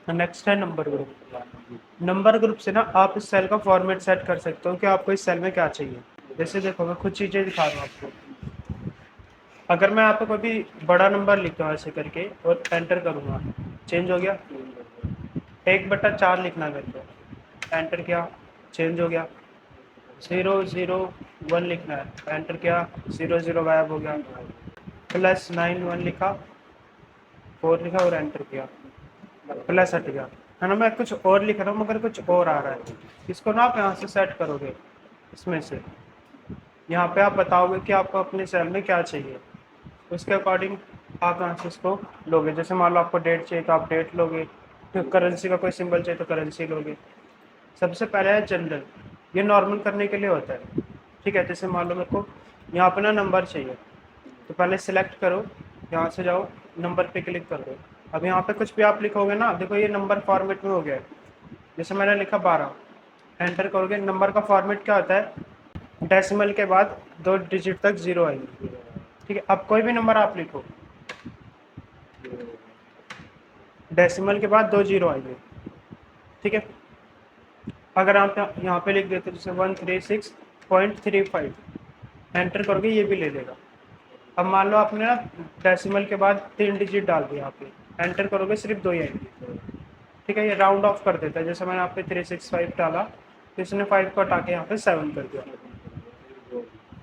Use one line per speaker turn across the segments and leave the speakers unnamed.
Next है number group. Number group से ना आप इस सेल का फॉर्मेट सेट कर सकते हो कि आपको इस सेल में क्या चाहिए। जैसे देखो मैं कुछ चीज़ें दिखा रहा हूँ आपको। अगर मैं आपको कोई भी बड़ा नंबर लिखता हूँ ऐसे करके और एंटर करूँगा, चेंज हो गया। 1/4 लिखना मेरे को, एंटर किया, चेंज हो गया। 001 लिखना है, एंटर किया, 00 गायब हो गया। +91 लिखा, 4 लिखा और एंटर किया, प्लस हट गया। है ना, मैं कुछ और लिख रहा हूँ मगर कुछ और आ रहा है। इसको ना आप यहाँ से सेट करोगे, इसमें से यहाँ पे आप बताओगे कि आपको अपने सेल में क्या चाहिए, उसके अकॉर्डिंग आप यहाँ से इसको लोगे। जैसे मान लो आपको डेट चाहिए तो आप डेट लोगे, फिर करेंसी का कोई सिंबल चाहिए तो करेंसी लोगे। सबसे पहले है जनरल, ये नॉर्मल करने के लिए होता है। ठीक है, जैसे मान लो मेरे को यहाँ पे ना नंबर चाहिए, तो पहले सिलेक्ट करो, यहाँ से जाओ, नंबर पे क्लिक कर दो। अब यहाँ पे कुछ भी आप लिखोगे ना, देखो ये नंबर फॉर्मेट में हो गया है। जैसे मैंने लिखा 12, एंटर करोगे। नंबर का फॉर्मेट क्या होता है, डेसिमल के बाद 2 डिजिट तक 0 आएगी। ठीक है, अब कोई भी नंबर आप लिखो, डेसिमल के बाद 2 0 आएंगे। ठीक है, अगर आप यहाँ पे लिख देते जैसे 136.35, एंटर करोगे ये भी ले लेगा। अब मान लो आपने ना डेसिमल के बाद 3 डिजिट डाल दिया, यहाँ पे एंटर करोगे सिर्फ 2 ही आएंगे। ठीक है, ये राउंड ऑफ कर देता है। जैसे मैंने यहाँ पे 365 डाला तो इसने 5 को हटा के यहाँ पे 7 कर दिया।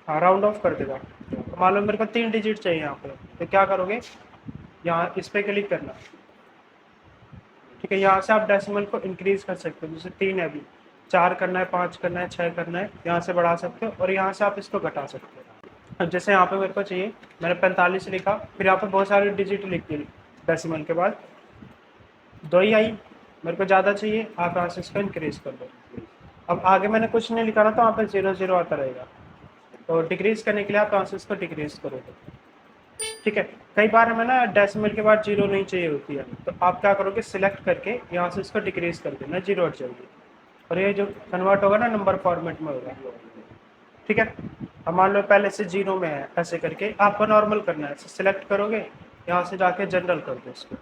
हाँ, राउंड ऑफ कर देगा। तो मान लो मेरे को 3 डिजिट चाहिए यहाँ पे, तो क्या करोगे, यहाँ इस पे क्लिक करना। ठीक है, यहाँ से आप डेसिमल को इंक्रीज कर सकते हो। जैसे 3 है, अभी 4 करना है, 5 करना है, 6 करना है, यहाँ से बढ़ा सकते हो और यहाँ से आप इसको घटा सकते हो। अब जैसे यहाँ पे मेरे को चाहिए, मैंने 45 लिखा, फिर यहाँ पे बहुत सारी डिजिट लिख दी डेसिमल के बाद, 2 ही आई। मेरे को ज़्यादा चाहिए, आप यहाँ से इसको इंक्रीज कर दो। अब आगे मैंने कुछ नहीं लिखा ना, तो यहाँ पे 0 0 आता रहेगा। तो डिक्रीज करने के लिए आप यहाँ से इसको डिक्रीज करोगे। ठीक है, कई बार हमें ना डेसिमल के बाद 0 नहीं चाहिए होती है, तो आप क्या करोगे, सिलेक्ट करके यहाँ से इसको डिक्रीज कर देना, 0 हट जाएगी और ये जो कन्वर्ट होगा ना नंबर फॉर्मेट में होगा। ठीक है, अब मान लो पहले से 0 में है, ऐसे करके आपको नॉर्मल करना है। सिलेक्ट करोगे, यहाँ से जाके जनरल कर दो इसको।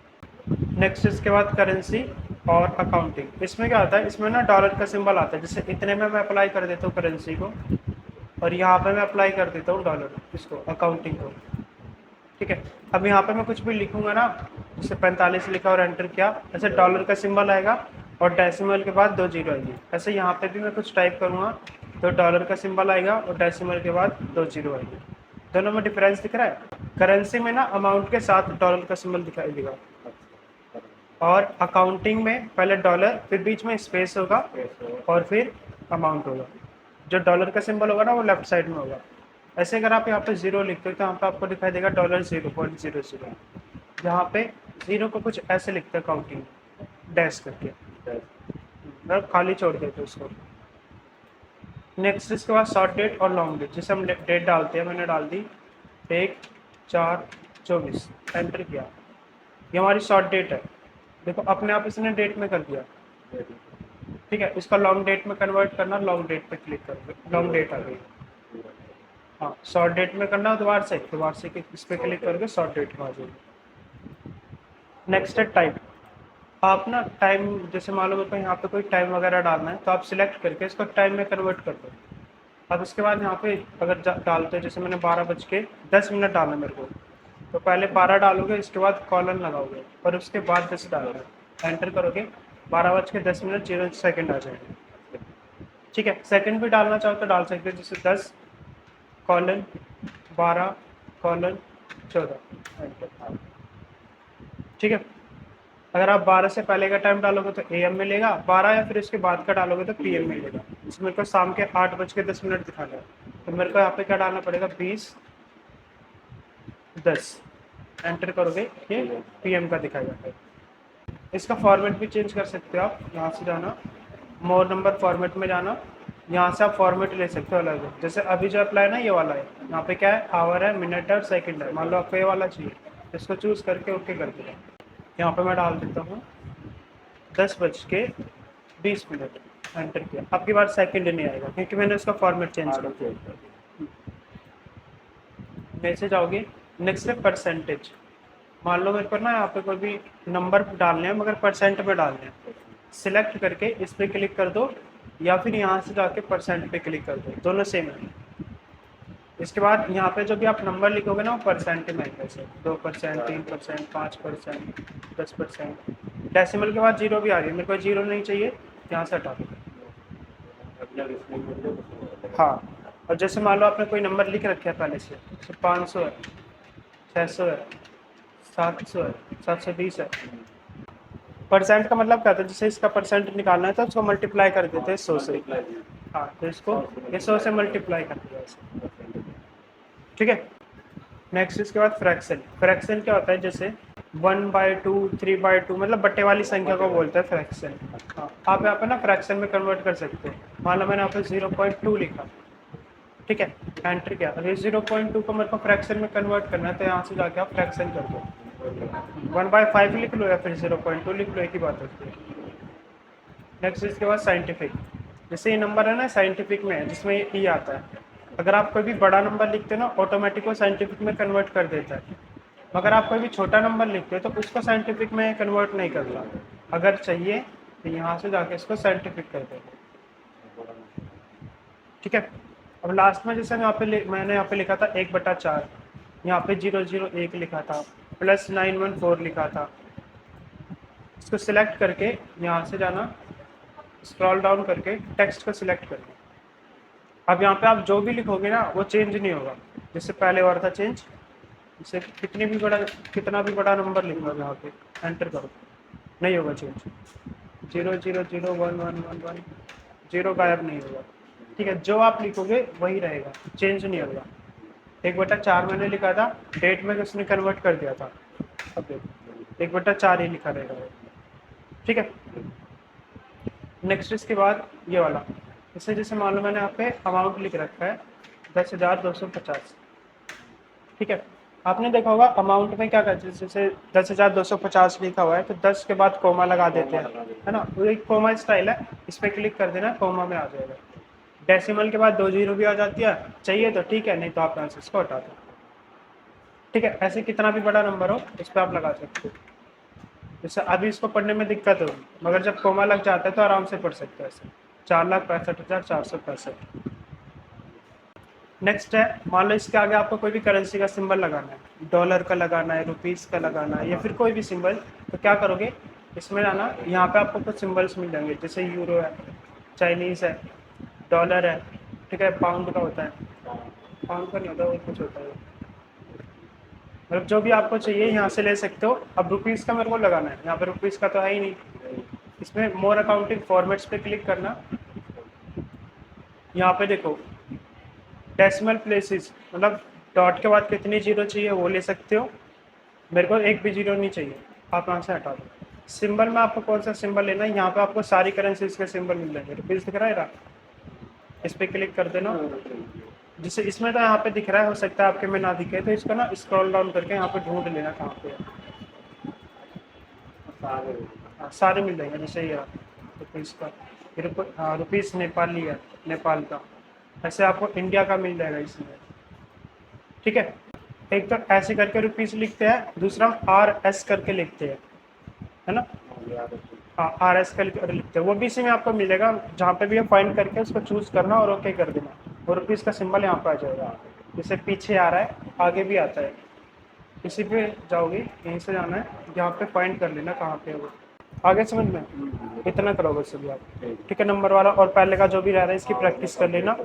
नेक्स्ट इसके बाद करेंसी और अकाउंटिंग। इसमें क्या आता है, इसमें ना डॉलर का सिंबल आता है। जैसे इतने में मैं अप्लाई कर देता हूँ करेंसी को, और यहाँ पे मैं अप्लाई कर देता हूँ डॉलर इसको, अकाउंटिंग को। ठीक है, अब यहाँ पे मैं कुछ भी लिखूंगा ना, जैसे 45 लिखा और एंटर किया, ऐसे डॉलर का सिंबल आएगा और डेसिमल के बाद 2 0 आएगी। ऐसे यहाँ पे भी मैं कुछ टाइप करूँगा तो डॉलर का सिंबल आएगा और डेसिमल के बाद 2 0 आएगी। दोनों में डिफरेंस दिख रहा है। करेंसी में ना अमाउंट के साथ डॉलर का सिंबल दिखाई देगा, और अकाउंटिंग में पहले डॉलर, फिर बीच में स्पेस होगा और फिर अमाउंट होगा। जो डॉलर का सिंबल होगा ना वो लेफ्ट साइड में होगा। ऐसे अगर आप यहाँ पे 0 लिखते हो तो यहाँ पे आपको दिखाई देगा $0.00। यहाँ पे 0 को कुछ ऐसे लिखते हैं काउंटिंग, डैश करके, मतलब खाली छोड़ देते उसको। नेक्स्ट इसके बाद शॉर्ट डेट और लॉन्ग डेट। जैसे हम डेट डालते हैं, मैंने डाल दी 1/4/24, एंटर किया, ये हमारी शॉर्ट डेट है। देखो अपने आप इसने डेट में कर दिया। ठीक है, इसका लॉन्ग डेट में कन्वर्ट करना, लॉन्ग डेट पे क्लिक करोगे, लॉन्ग डेट आ गई। हाँ, शॉर्ट डेट में करना दोबारा से इस पर क्लिक करके शॉर्ट डेट में आ जाएगी। नेक्स्ट है टाइम। आप ना टाइम, जैसे मालूम है यहाँ पे कोई टाइम वगैरह डालना है तो आप सिलेक्ट करके इसको टाइम में कन्वर्ट कर दो। अब उसके बाद यहाँ पे अगर डालते हैं, जैसे मैंने 12:10 डालना मेरे को, तो पहले 12 डालोगे, इसके बाद कॉलन लगाओगे और उसके बाद 10 डालना है, एंटर करोगे, 12:10 0 आ जाएगा। ठीक है, सेकंड भी डालना चाहो तो डाल सकते हो, जैसे 10:12:14। ठीक है, अगर आप 12 से पहले का टाइम डालोगे तो AM में लेगा, 12 या फिर उसके बाद का डालोगे तो PM में लेगा। इसमें मेरे को शाम के 8:10 दिखाना है, तो मेरे को यहाँ पे क्या डालना पड़ेगा, 20:10, एंटर करोगे, ये PM का दिखाएगा। इसका फॉर्मेट भी चेंज कर सकते हो आप। यहाँ से जाना, मोर नंबर फॉर्मेट में जाना, यहाँ से आप फॉर्मेट ले सकते हो अलग। जैसे अभी जो अप्लाई है ना, ये वाला है, यहाँ पे क्या है, आवर है, मिनट है और सेकंड है। मान लो आपको ये वाला चाहिए, इसको चूज करके ओके कर देना। यहाँ पे मैं डाल देता हूँ 10:20, एंटर किया। आपकी बार सेकंड नहीं आएगा क्योंकि मैंने उसका फॉर्मेट चेंज कर दिया। नीचे जाओगे, नेक्स्ट है परसेंटेज। मान लो मेरे को ना यहाँ पे कोई भी नंबर डालने हैं मगर परसेंट में डालने हैं, सिलेक्ट करके इस पर क्लिक कर दो या फिर यहाँ से जाके परसेंट पे क्लिक कर दो, दोनों सेम है। इसके बाद यहाँ पे जो भी आप नंबर लिखोगे ना वो परसेंट में है, जैसे 2%, 3%, 5%, 10%। डेसिमल के बाद जीरो भी आ रही है, मेरे को जीरो नहीं चाहिए, यहाँ से हटा दो। हाँ, और जैसे मान लो आपने कोई नंबर लिख रखा है पहले से, तो 500 है, 600 है, 700 है, 720 है। परसेंट का मतलब क्या था, जैसे इसका परसेंट निकालना है तो उसको मल्टीप्लाई कर देते हैं 100 से। हाँ, तो इसको ये 100 से मल्टीप्लाई कर दिया ऐसे। ठीक है। नेक्स्ट इसके बाद फ्रैक्शन। फ्रैक्शन क्या होता है, जैसे 1/2, 3/2, मतलब बट्टे वाली संख्या को बोलते हैं फ्रैक्शन। हाँ, आप यहाँ पे ना फ्रैक्शन में कन्वर्ट कर सकते हो। मान लो मैंने यहाँ पे 0.2 लिखा, ठीक है, एंटर किया। अभी 0.2 को मेरे को फ्रैक्शन में कन्वर्ट करना है, तो यहाँ से जाके आप फ्रैक्शन कर दो, 1/5 लिख लो या फिर 0.2 लिख लो, एक ही बात होती है। नेक्स्ट इसके बाद साइंटिफिक। जैसे ये नंबर है ना साइंटिफिक में है, जिसमें ये ई आता है। अगर आप कोई भी बड़ा नंबर लिखते हो ना, ऑटोमेटिक वो साइंटिफिक में कन्वर्ट कर देता है। मगर आप कोई भी छोटा नंबर लिखते हो तो उसको साइंटिफिक में कन्वर्ट नहीं करता। अगर चाहिए तो यहाँ से जाके इसको साइंटिफिक कर देते। ठीक है। अब लास्ट में जैसे मैंने यहाँ पे लिखा था 1/4, यहाँ पे 001 लिखा था, +914 लिखा था। इसको सिलेक्ट करके यहाँ से जाना, स्क्रॉल डाउन करके टेक्स्ट को सिलेक्ट करना। अब यहाँ पे आप जो भी लिखोगे ना वो चेंज नहीं होगा, जैसे पहले और था चेंज। जैसे कितना भी बड़ा नंबर लिख लो, यहाँ पे एंटर करो, नहीं होगा चेंज। 0001111 जीरो गायब नहीं होगा। ठीक है, जो आप लिखोगे वही रहेगा, चेंज नहीं होगा। 1/4 मैंने लिखा था, डेट में उसने कन्वर्ट कर दिया था, अब देखो 1/4 ही लिखा रहेगा। ठीक है। नेक्स्ट इसके बाद ये वाला, इससे जैसे मान लो मैंने यहाँ पे अमाउंट लिख रखा है 10,250। ठीक है। आपने देखा होगा अमाउंट में क्या करते हैं, जैसे 10,250 लिखा हुआ है तो 10 के बाद कोमा लगा देते हैं, है ना, वो एक कोमा स्टाइल है। इस पर क्लिक कर देना, कोमा में आ जाएगा। डेसिमल के बाद 2 जीरो भी आ जाती है, चाहिए तो ठीक है, नहीं तो आप यहाँ से इसको हटा दो। ठीक है, ऐसे कितना भी बड़ा नंबर हो इस पर आप लगा सकते हो। जैसे अभी इसको पढ़ने में दिक्कत होगी, मगर जब कोमा लग जाता है तो आराम से पढ़ सकते हो ऐसे। 4,65,465। नेक्स्ट है, मान लो इसके आगे आपको कोई भी करेंसी का सिंबल लगाना है, डॉलर का लगाना है, रुपीस का लगाना है, या फिर कोई भी सिंबल, तो क्या करोगे, इसमें आना, यहाँ पे आपको कुछ सिंबल्स मिल जाएंगे, जैसे यूरो है, चाइनीज़ है, डॉलर है, ठीक है, पाउंड का होता है, पाउंड का नहीं होता, और कुछ होता है, मतलब जो भी आपको चाहिए यहाँ से ले सकते हो। अब रुपीज़ का मेरे को लगाना है, यहाँ पे रुपीज़ का तो है ही नहीं, इसमें मोर अकाउंटिंग फॉर्मेट्स पे क्लिक करना। यहाँ पे देखो डेसिमल प्लेसेस, मतलब डॉट के बाद कितनी जीरो चाहिए वो ले सकते हो। मेरे को एक भी जीरो नहीं चाहिए, आप यहाँ से हटा दो। सिंबल में आपको कौन सा सिंबल लेना है, यहाँ पे आपको सारी करेंसीज के सिंबल मिल जाएंगे। रुपीज़ दिख रहा है, इस पर क्लिक कर देना। जिसे इसमें तो यहाँ पे दिख रहा है, हो सकता है आपके में ना दिखे, तो इसको ना स्क्रॉल डाउन करके यहाँ पे ढूंढ लेना कहाँ पे है। हाँ, सारे मिल जाएंगे, जैसे ये रुपीज़ का, रुपीज़ नेपाली है, नेपाल का, ऐसे आपको इंडिया का मिल जाएगा इसमें। ठीक है। एक तो ऐसे करके रुपीज़ लिखते हैं, दूसरा RS करके लिखते हैं, है ना, हाँ RS करके लिखते हैं, वो भी इसी में आपको मिलेगा। जहाँ पे भी आप फाइंड करके उसको चूज़ करना और ओके कर देना, और रुपीज़ का सिंबल यहाँ पर आ जाएगा। जैसे पीछे आ रहा है, आगे भी आता है, इसी पे जाओगे, यहीं से जाना है, यहाँ पे फाइंड कर लेना कहाँ पे है वो। आगे समझ में, इतना करो बस अभी आप। ठीक है, नंबर वाला और पहले का जो भी रह रहा है इसकी प्रैक्टिस कर लेना।